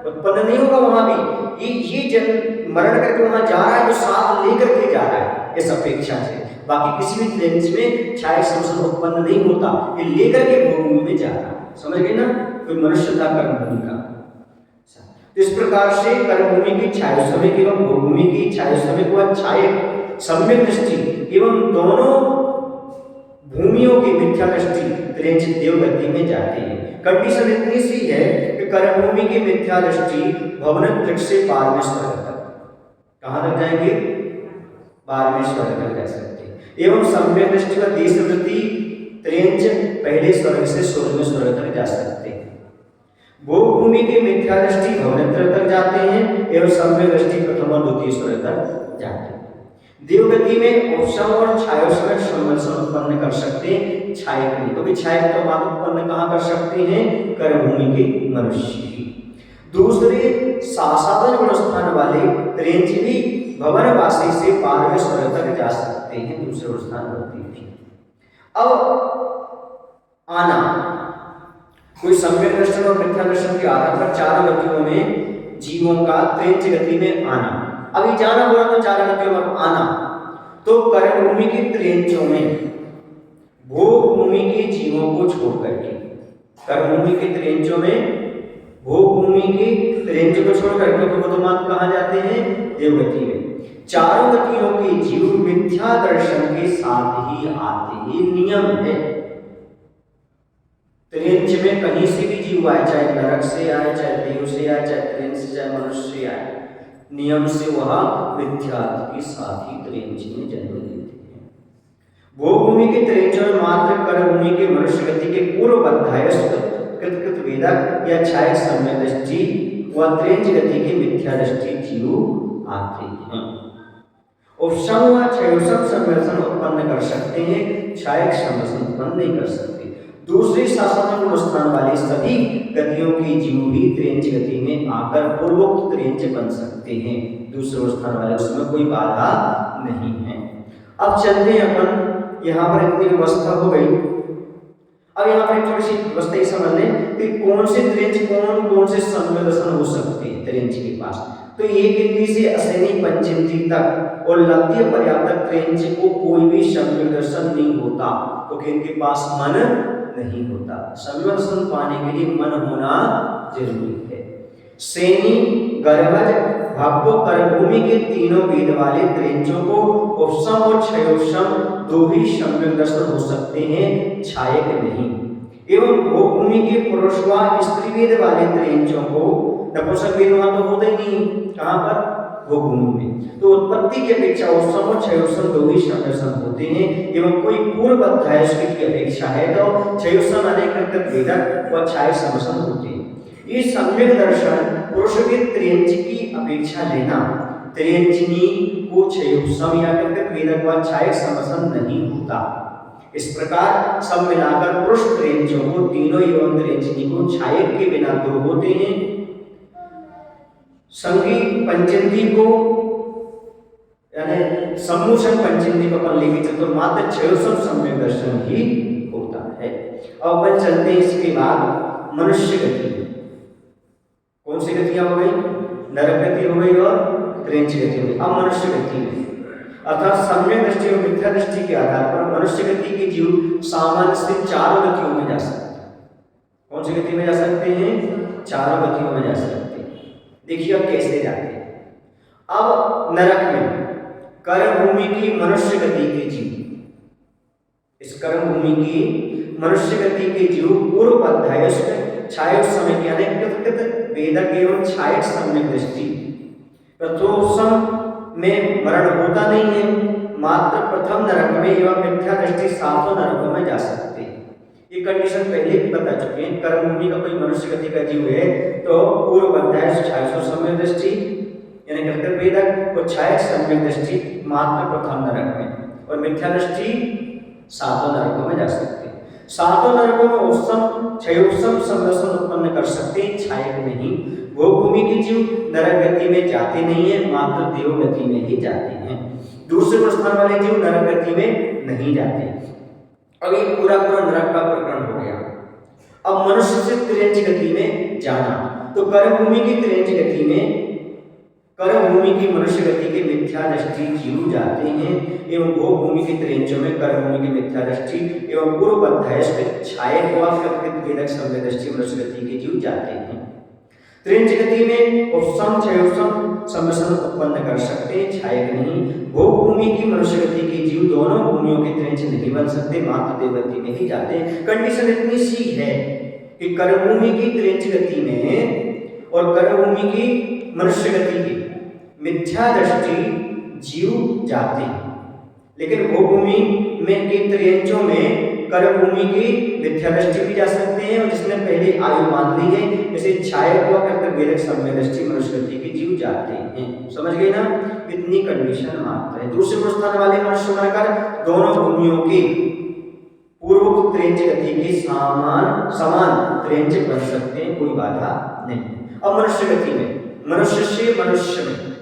उत्पन्न नहीं होगा वहां भी। ये जन मरण करके वहां जा रहा है तो साथ लेकर के जा रहा है इस अपेक्षा से, बाकी किसी भी त्रियंच में छायक समरसन उत्पन्न नहीं होता, ये लेकर के भूभूमि में जा रहा है। समझ गए ना, कोई मनुष्य था कर्मभूमि का। तो इस प्रकार से कर्मभूमि की छायोसमय एवं भूभूमि की छायोसमय को छायक सम्यक दृष्टि एवं दोनों भूमियों की मिथ्या दृष्टि त्रियंच देवगति में जाती है। कंडीशन इतनी सी है कि कर्मभूमि की मिथ्या दृष्टि भवनत्रय से 12वें स्वर्ग तक, कहां तक जाएंगे? 12वें स्वर्ग तक जा सकते हैं। एवं सम्यक दृष्टि व देशवृत्ति त्रियंच पहले स्वर्ग से 16वें स्वर्ग तक जा सकते हैं। भूभूमि की मिथ्या दृष्टि भवनत्रय तक जाते हैं एवं सम्यक दृष्टि प्रथम और द्वितीय स्वर्ग तक जाते हैं। देवगति में उपशम और छायोसमय समरसन उत्पन्न कर सकते हैं, छायक नहीं, क्योंकि छायक तो मात्र उत्पन्न कहां कर सकते हैं? कर्मभूमि के मनुष्य ही। दूसरे सासाधन गुणस्थान वाले त्रेंच भी भवनवासी से 12वें स्वर तक जा सकते हैं, दूसरे स्थान होती थी। अब आना, कोई सम्यक दर्शन और मिथ्या दर्शन के आधार पर चार गतियों में जीवों का त्रेंच गति में आना। अभी जाना बोला तो चार गतियों में आना, तो कर्मभूमि के त्रेंचों में भोग भूमि के जीवों को छोड़ करके, कर्मभूमि के त्रेंचों में भोग भूमि के त्रेंच को छोड़ करके बोधमात कहाँ जाते हैं, देवगति में। चारों गतियों के जीव मिथ्या दर्शन के साथ ही आते, ये नियम है। त्रेंच में कहीं से भी जीव आए, चाहे नरक से आए, चाहे देव से आए, चाहे त्रेंच से, चाहे मनुष्य से आए, नियम से वह मिथ्या के साथ ही त्रेंच में जन्म लेते हैं। भोगभूमि के त्रेंचों में मात्र कर्मभूमि के मनुष्य गति के पूर्व अध्यायस्थ कृत वेदक या छायक सम्यक दृष्टि व त्रेंच गति के मिथ्या दृष्टि जीव आते हैं। उपशम व क्षयोषम सम्यसन उत्पन्न कर सकते हैं, छायक सम्यसन उत्पन्न नहीं कर सकते। दूसरी शासन गुण स्थान वाले सभी गतियों के जीव भी त्रेंच गति में आकर पूर्वोक्त त्रेंच बन सकते हैं, दूसरे स्थान वाले, उसमें कोई बाधा नहीं है। अब चलते हैं अपन, यहाँ पर इतनी व्यवस्था हो गई। अब यहाँ पर थोड़ी सी व्यवस्था ही समझ लें कि कौन से त्रेंच कौन से सम्यक दर्शन हो सकते हैं त्रेंच के पास। तो एक इंद्री से अशनि पंचेंद्री तक और लब्ध्य पर्याप्त त्रेंच को कोई भी सम्यक दर्शन नहीं होता, क्योंकि इनके पास मन नहीं होता। सम्यक दर्शन पाने के लिए मन होना जरूरी है। सेनी, गर्भज, भव्य, कर्मभूमि के तीनों वेद वाले त्रेंचों को उपशम और क्षयोपशम दो ही सम्यक दर्शन हो सकते हैं, छायक नहीं। एवं भोगभूमि के पुरुष व स्त्री वेद वाले त्रेंचों को, नपुंसक वेद वहां तो होते ही नहीं, कहां पर, भोगभूमि में, तो उत्पत्ति की अपेक्षा उपशम और क्षयोपशम दो ही सम्यक दर्शन होते हैं। एवं कोई पूर्व अध्याय की अपेक्षा है तो क्षयोपशम अनेक वेदक व छायक सम्यक होते हैं। ये सम्यक दर्शन पुरुष के त्रेंच की अपेक्षा लेना, त्रेंचनी को क्षयोपशम या वेदक व छायक सम्यक नहीं होता। इस प्रकार सब मिलाकर पुरुष त्रेंचों को तीनों एवं त्रेंचनी को छायक के बिना दो होते हैं। संगी पंचेंद्री को यानी सम्मूषण पंचेंद्री को अपन लेके चलते तो मात्र क्षयोपशम सम्यक दर्शन ही होता है। अब अपन चलते हैं इसके बाद मनुष्य गति। कौन सी गतियां हो गई, नरक गति हो गई और त्रेंच गति हो गई। अब मनुष्य गति में अर्थात सम्यक दृष्टि और मिथ्या दृष्टि के आधार पर मनुष्य गति के जीव सामान्य से चारों गतियों में जा सकते हैं। कौन सी गति में जा सकते हैं, चारों गतियों में जा सकते हैं। देखिए अब कैसे जाते हैं। अब नरक में कर्मभूमि की मनुष्य गति के जीव, इस कर्मभूमि की मनुष्य गति के जीव पूर्व अध्यायस्थ छायक समय की अनेक वेदक एवं छायक सम्यक दृष्टि प्रथोपशम में मरण होता नहीं है, मात्र प्रथम नरक में एवं मिथ्या दृष्टि सातों नरकों में जा सकते हैं। ये कंडीशन पहले भी बता चुके हैं। कर्मभूमि का कोई मनुष्य गति का जीव है तो पूर्व अध्याय छायक सम्यक दृष्टि यानी कर्तव्य वेदक और छायक सम्यक दृष्टि मात्र प्रथम नरक में और मिथ्या दृष्टि सातों नरकों में जा सकते हैं। सातों नरकों में उपशम क्षयोपशम सम्यक उत्पन्न कर सकते हैं, छायक नहीं। भोगभूमि के जीव नरक गति में जाते नहीं है, मात्र देव गति में ही जाते हैं। दूसरे स्थान वाले जीव नरक गति में नहीं जाते। अब ये पूरा नरक का प्रकरण हो गया। अब मनुष्य से त्रेंच गति में जाना, तो कर्मभूमि की त्रेंच गति में कर्मभूमि की मनुष्य गति के मिथ्या दृष्टि जीव जाते हैं एवं भोगभूमि के त्रेंचों में कर्मभूमि की मिथ्या दृष्टि एवं पूर्व अध्यायस्थ छायक व वेदक सम्यक दृष्टि मनुष्य गति के जीव जाते हैं। त्रेंच गति में उपशम क्षयोपशम सम्यक उत्पन्न कर सकते हैं, छायक नहीं। भोगभूमि की मनुष्य गति के जीव दोनों भूमियों के त्रेंच नहीं बन सकते, मात्र देवगति में ही जाते हैं। कंडीशन इतनी सी है कि कर्मभूमि की त्रेंच गति में और कर्मभूमि की मनुष्य गति की मिथ्या दृष्टि जीव जाते हैं, लेकिन भोगभूमि में के त्रेंचों में कर्मभूमि की मिथ्या दृष्टि भी जा सकते हैं और जिसने पहले आयु मान ली है, जैसे छायक व वेदक सम्यक दृष्टि मनुष्य गति के जीव जाते हैं। समझ गए ना, इतनी कंडीशन मात्र है। दूसरे स्थान वाले मनुष्य बनकर दोनों भूमियों की पूर्व त्रेंच गति की समान त्रेंच बन सकते हैं, कोई बाधा नहीं। अब मनुष्य गति में मनुष्य से मनुष्य में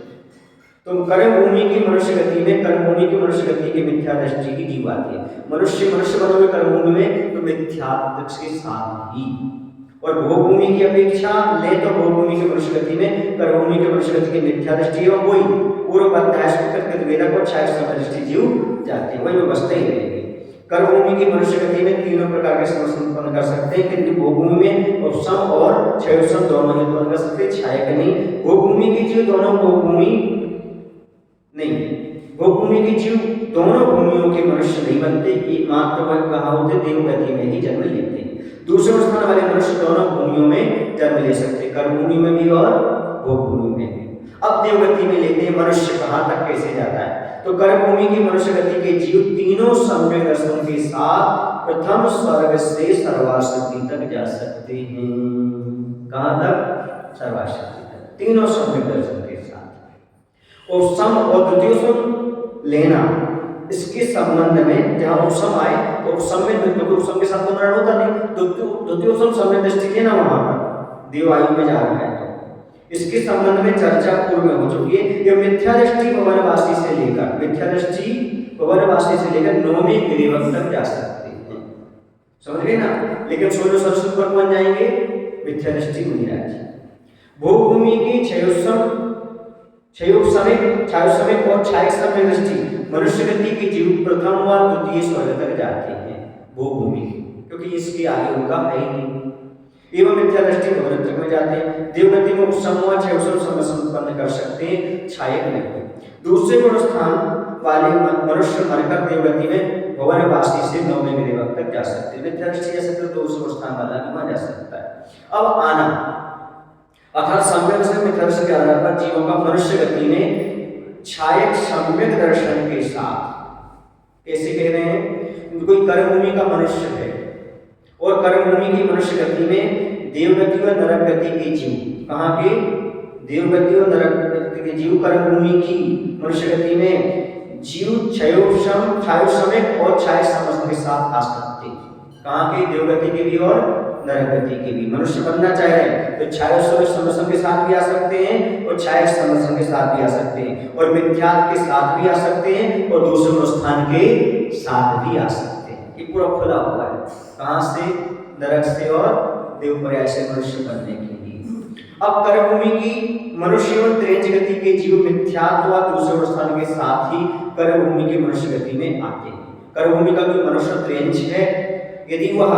तो कर्म भूमि की मनुष्य गति में, कर्म भूमि की मनुष्य गति के मिथ्या दृष्टि की जीव आती है। मनुष्य बनोगे कर्म भूमि में तो मिथ्या दृष्टि के साथ ही। और भोग भूमि की अपेक्षा ले तो भोग भूमि की मनुष्य गति में कर्म भूमि की मनुष्य गति की मिथ्या दृष्टि और वही पूर्व अध्याय वेदक और छाया समय दृष्टि जीव जाते हैं, वही व्यवस्था ही रहेगी। कर्म भूमि की मनुष्य गति में तीनों प्रकार के समस्या उत्पन्न कर सकते हैं, किंतु भोग भूमि में उपसम और क्षयोपसम दोनों ही उत्पन्न कर सकते हैं, छाया का नहीं। भोग भूमि की जीव दोनों भोग भूमि नहीं, भोग भूमि की जीव दोनों भूमियों के मनुष्य नहीं बनते, एकमात्र वह कहाँ होते देवगति में ही जन्म लेते हैं। दूसरे स्थान वाले मनुष्य दोनों भूमियों में जन्म ले सकते, कर्म भूमि में भी और भोग भूमि में भी। अब देवगति में लेते हैं मनुष्य कहाँ तक कैसे जाता है। तो कर्म भूमि की मनुष्य गति के जीव तीनों सम्यक दर्शन के साथ प्रथम स्वर्ग से सर्वाशक्ति तक जा सकते हैं। कहाँ तक? सर्वाशक्ति तक, तीनों सम्यक दर्शन के साथ। और सम और द्वितीय सम लेना, इसके संबंध में जहां उपसम आए तो उपसम में क्योंकि उपसम के साथ तो मरण होता नहीं, द्वितीय उपसम समय दृष्टि है ना, वहां पर देवायु में जा रहा है, तो इसके संबंध में चर्चा पूर्व में हो चुकी है। ये मिथ्या दृष्टि भवनवासी से लेकर, मिथ्या दृष्टि भवनवासी से लेकर नौवीं गिरिवत तक जा सकते हैं, समझ गए ना। लेकिन 16 सरस्वती पर कौन जाएंगे? मिथ्या दृष्टि मुनिराज। भोग भूमि की क्षयोपसमिक और छायसम्य दृष्टि मनुष्य गति की जीव प्रथम व द्वितीय स्वर्ग तक जाते हैं भोग भूमि की, क्योंकि इसके आगे उनका है ही नहीं। एवं मिथ्या दृष्टि भवन तक में जाते हैं। देवगति में उपसम व क्षयोपसम समस्या उत्पन्न कर सकते हैं, छायक नहीं। दूसरे गुण स्थान वाले मनुष्य मरकर देवगति में भवनवासी से नौवें गिरिवत तक जा सकते हैं। मिथ्या दृष्टि जा सकते तो दूसरे स्थान वाला भी वहां जा सकता है। अब आना अर्थात सम्यक से मिथ्या दृष्टि के आधार पर जीवों का मनुष्य गति में छायक सम्यक दर्शन के साथ, कैसे कह रहे हैं? कोई कर्म भूमि का मनुष्य है और कर्म भूमि की मनुष्य गति में देवगति और नरक गति के जीव, कहाँ के? देवगति और नरक गति के जीव कर्म भूमि की मनुष्य गति में जीव क्षयोपसमिक और छाय समस्त के साथ आ सकते हैं। कहाँ के? देवगति के भी और नरक गति के भी। मनुष्य बनना चाह रहे हैं तो छायोपसमिक समस्त के साथ भी आ सकते हैं और छाया समस्त के साथ भी आ सकते हैं और मिथ्यात्व के साथ भी आ सकते हैं और दूसरे स्थान के साथ भी आ सकते हैं। ये पूरा खुला हुआ है, कहाँ से? नरक से और देवपर्याय से मनुष्य बनने के लिए। अब कर्म भूमि की मनुष्य और त्रेंज गति के जीव मिथ्यात्व दूसरे स्थान के साथ ही कर्म भूमि की मनुष्य गति में आते हैं। कर्म भूमि का कोई मनुष्य त्रेंज है, यदि वह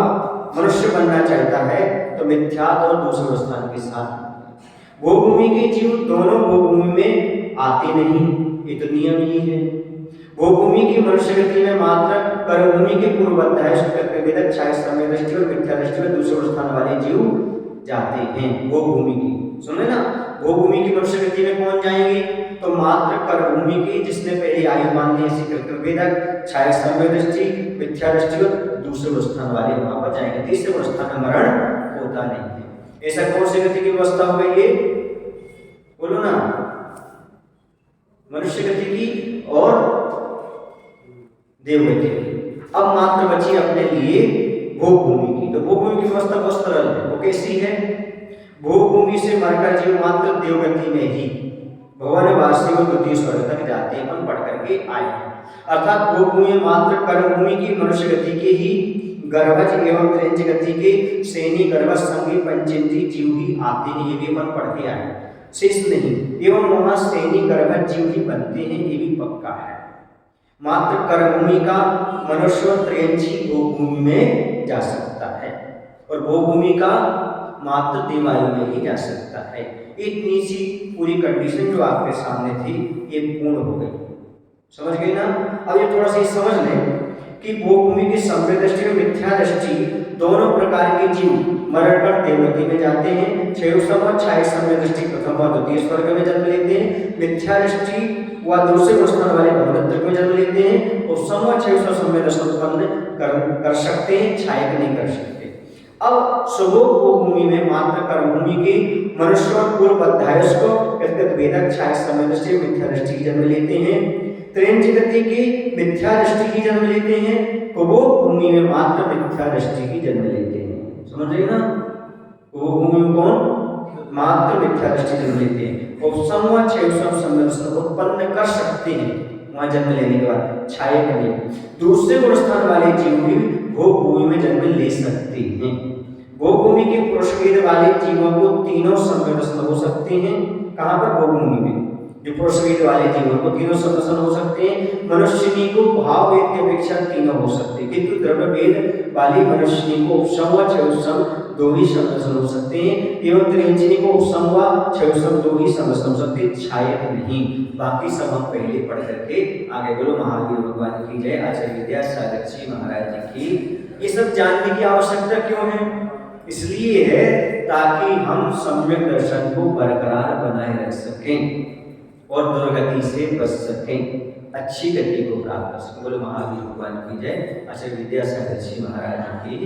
मनुष्य बनना चाहता है तो मिथ्यात्व और दूसरे स्थान के साथ। भोग भूमि के जीव दोनों भोग भूमि में आते नहीं, ये तो नियम ही है। भोग भूमि की मनुष्य गति में मात्र कर्म भूमि के पूर्व अध्याय वेदक छाया समय दृष्टि और मिथ्या दृष्टि में दूसरे स्थान वाले जीव जाते हैं भोग भूमि की। सुने ना, भोग भूमि की मनुष्य गति में कौन जाएंगे? तो मात्र कर्म भूमि की जिसने पहले आयु मान ली ऐसी वेदक छाया समय दृष्टि मिथ्या दृष्टि और दूसरे स्थान वाले वहां पर जाएंगे। तीसरे स्थान में मरण होता नहीं है। ऐसा कौन सी गति की व्यवस्था हो गई है? बोलो ना, मनुष्य गति की और देवगति की। अब मात्र बची अपने लिए भोग भूमि की। तो भोग भूमि की व्यवस्था बहुत सरल है। वो कैसी है? भोग भूमि से मरकर जीव मात्र देवगति में ही भवनवासी और द्वितीय स्वर्ग तक जाते हैं, हम पढ़ करके आए। अर्थात भोग भूमि मात्र कर्म भूमि की मनुष्य गति के ही गर्भज एवं त्रेंज गति के सेनी गर्भज संगी पंचेंद्री जीव ही आते हैं, ये भी अपन पढ़ के आए, शेष नहीं। एवं वहां सेनी गर्भज जीव ही बनते हैं, ये भी पक्का है। मात्र कर्म भूमि का मनुष्य और त्रेंज ही भोग भूमि में जा सकता है और भोग भूमि का मात्र देवायु में ही जा सकता है। इतनी सी पूरी कंडीशन जो आपके सामने थी ये पूर्ण हो गई, समझ गए ना। अब ये थोड़ा सा समझ लें कि भोग भूमि की सम्यक दृष्टि और मिथ्या दृष्टि दोनों प्रकार के जीव मरण कर देवगति में जाते हैं। क्षयोपसम और छाया सम्यक दृष्टि प्रथम और द्वितीय स्वर्ग में जन्म लेते हैं। मिथ्या दृष्टि व दूसरे स्थान वाले भवनत्व में जन्म लेते हैं। उपसम और क्षयोपसम सम्यक दर्शन उत्पन्न कर सकते हैं, छायक नहीं कर सकते। अब भोग भूमि में मात्र कर्म भूमि के मनुष्य और पूर्व अध्यायस को वेदक छाया सम्यक दृष्टि मिथ्या दृष्टि की जन्म लेते हैं। त्रेंज गति की मिथ्या दृष्टि की जन्म लेते हैं। भोग भूमि में मात्र मिथ्या दृष्टि की जन्म लेते हैं, समझ रहे ना। भोग भूमि में कौन? मात्र मिथ्या दृष्टि जन्म लेते हैं उपसम व क्षयसम संदर्शन उत्पन्न कर सकते हैं वहां जन्म लेने के बाद छाये में। दूसरे गुण स्थान वाले जीव भी भोग भूमि में जन्म ले सकते हैं। भोग भूमि के पुरुषवेद वाले जीवों को तीनों संवेदन हो सकते हैं। कहाँ पर? भोग भूमि में। जो पुरुषवेद वाले जीवों को तीनों संवेदन हो सकते हैं। मनुष्य को भाव वेद की अपेक्षा तीनों हो सकते हैं, किंतु द्रव्य वेद वाली मनुष्य को उपसम व क्षयसम दो ही संवेदन हो सकते हैं, एवं त्रिंचनी को उपसम व क्षयसम दो ही संवेदन हो सकते हैं, छायक नहीं। बाकी सब हम पहले पढ़ करके आगे बोलो। महावीर भगवान की जय। आचार्य विद्यासागर जी महाराज जी की। ये सब जानने की आवश्यकता क्यों है? इसलिए है ताकि हम सम्यक दर्शन को बरकरार बनाए रख सकें और दुर्गति से बच सकें, अच्छी गति को प्राप्त कर सकें। बोलो महावीर भगवान की जय। आचार्य विद्यासागर जी महाराज की।